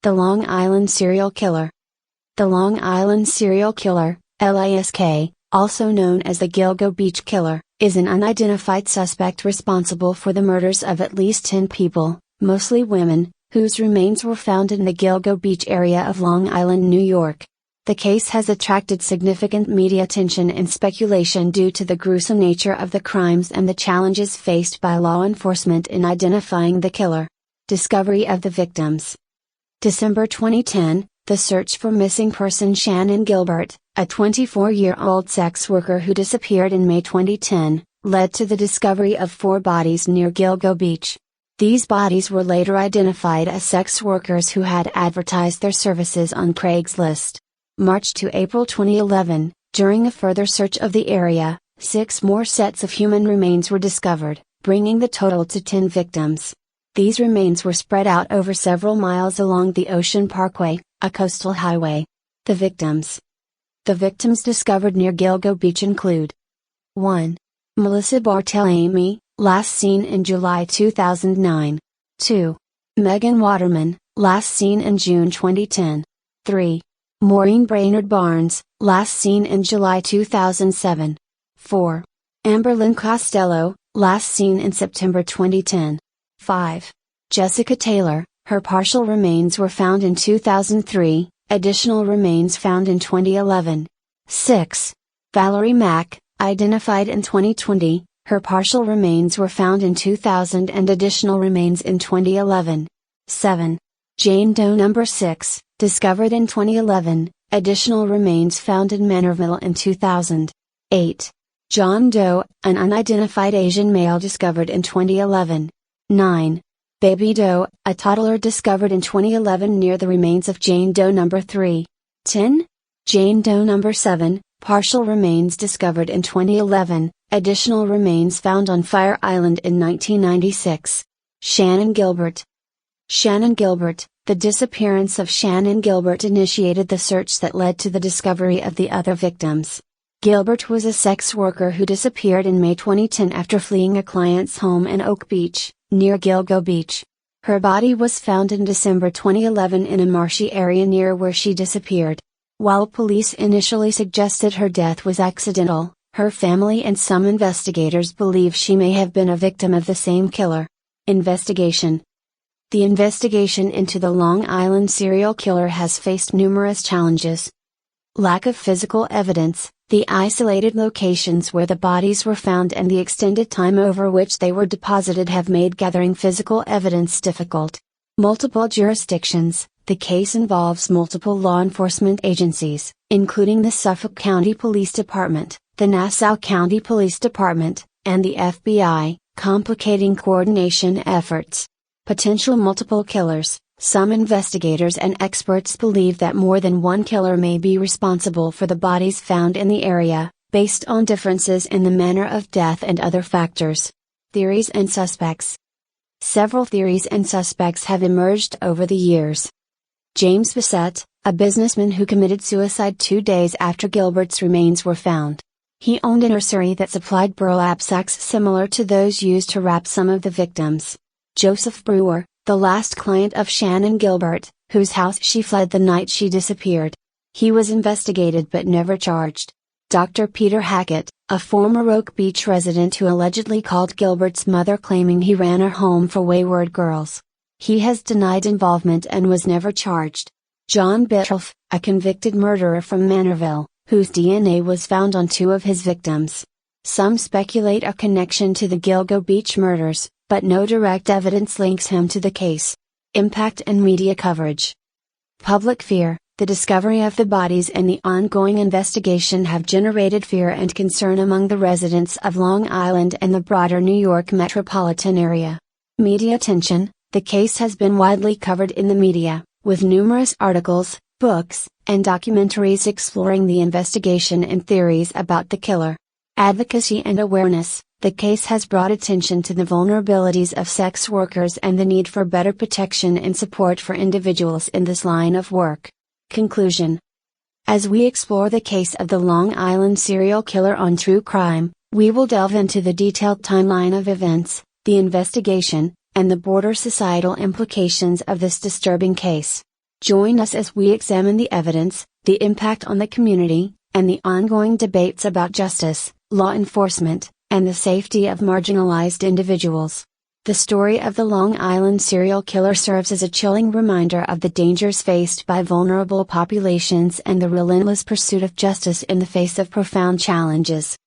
The Long Island Serial Killer. The Long Island Serial Killer, LISK, also known as the Gilgo Beach Killer, is an unidentified suspect responsible for the murders of at least 10 people, mostly women, whose remains were found in the Gilgo Beach area of Long Island, New York. The case has attracted significant media attention and speculation due to the gruesome nature of the crimes and the challenges faced by law enforcement in identifying the killer. Discovery of the victims. December 2010, the search for missing person Shannon Gilbert, a 24-year-old sex worker who disappeared in May 2010, led to the discovery of 4 bodies near Gilgo Beach. These bodies were later identified as sex workers who had advertised their services on Craigslist. March to April 2011, during a further search of the area, 6 more sets of human remains were discovered, bringing the total to 10 victims. These remains were spread out over several miles along the Ocean Parkway, a coastal highway. The victims. The victims discovered near Gilgo Beach include 1. Melissa Barthelemy, last seen in July 2009. 2. Megan Waterman, last seen in June 2010. 3. Maureen Brainerd Barnes, last seen in July 2007. 4. Amberlynn Costello, last seen in September 2010. 5. Jessica Taylor, her partial remains were found in 2003, additional remains found in 2011. 6. Valerie Mack, identified in 2020, her partial remains were found in 2000 and additional remains in 2011. 7. Jane Doe No. 6, discovered in 2011, additional remains found in Manorville in 2000. 8. John Doe, an unidentified Asian male discovered in 2011. 9. Baby Doe, a toddler discovered in 2011 near the remains of Jane Doe No. 3. 10. Jane Doe No. 7, partial remains discovered in 2011, additional remains found on Fire Island in 1996. Shannon Gilbert. Shannon Gilbert, the disappearance of Shannon Gilbert initiated the search that led to the discovery of the other victims. Gilbert was a sex worker who disappeared in May 2010 after fleeing a client's home in Oak Beach, near Gilgo Beach. Her body was found in December 2011 in a marshy area near where she disappeared. While police initially suggested her death was accidental, her family and some investigators believe she may have been a victim of the same killer. Investigation. The investigation into the Long Island serial killer has faced numerous challenges. Lack of physical evidence, the isolated locations where the bodies were found and the extended time over which they were deposited have made gathering physical evidence difficult. Multiple jurisdictions. The case involves multiple law enforcement agencies, including the Suffolk County Police Department, the Nassau County Police Department, and the FBI, complicating coordination efforts. Potential multiple killers. Some investigators and experts believe that more than one killer may be responsible for the bodies found in the area, based on differences in the manner of death and other factors. Theories and suspects. Several theories and suspects have emerged over the years. James Bissett, a businessman who committed suicide 2 days after Gilbert's remains were found. He owned a nursery that supplied burlap sacks similar to those used to wrap some of the victims. Joseph Brewer, the last client of Shannon Gilbert, whose house she fled the night she disappeared. He was investigated but never charged. Dr. Peter Hackett, a former Oak Beach resident who allegedly called Gilbert's mother claiming he ran her home for wayward girls. He has denied involvement and was never charged. John Biddulph, a convicted murderer from Manorville, whose DNA was found on 2 of his victims. Some speculate a connection to the Gilgo Beach murders, but no direct evidence links him to the case. Impact and media coverage. Public fear. The discovery of the bodies and the ongoing investigation have generated fear and concern among the residents of Long Island and the broader New York metropolitan area. Media attention. The case has been widely covered in the media, with numerous articles, books, and documentaries exploring the investigation and theories about the killer. Advocacy and awareness. The case has brought attention to the vulnerabilities of sex workers and the need for better protection and support for individuals in this line of work. Conclusion. As we explore the case of the Long Island serial killer on True Crime, we will delve into the detailed timeline of events, the investigation, and the broader societal implications of this disturbing case. Join us as we examine the evidence, the impact on the community, and the ongoing debates about justice, law enforcement, and the safety of marginalized individuals. The story of the Long Island serial killer serves as a chilling reminder of the dangers faced by vulnerable populations and the relentless pursuit of justice in the face of profound challenges.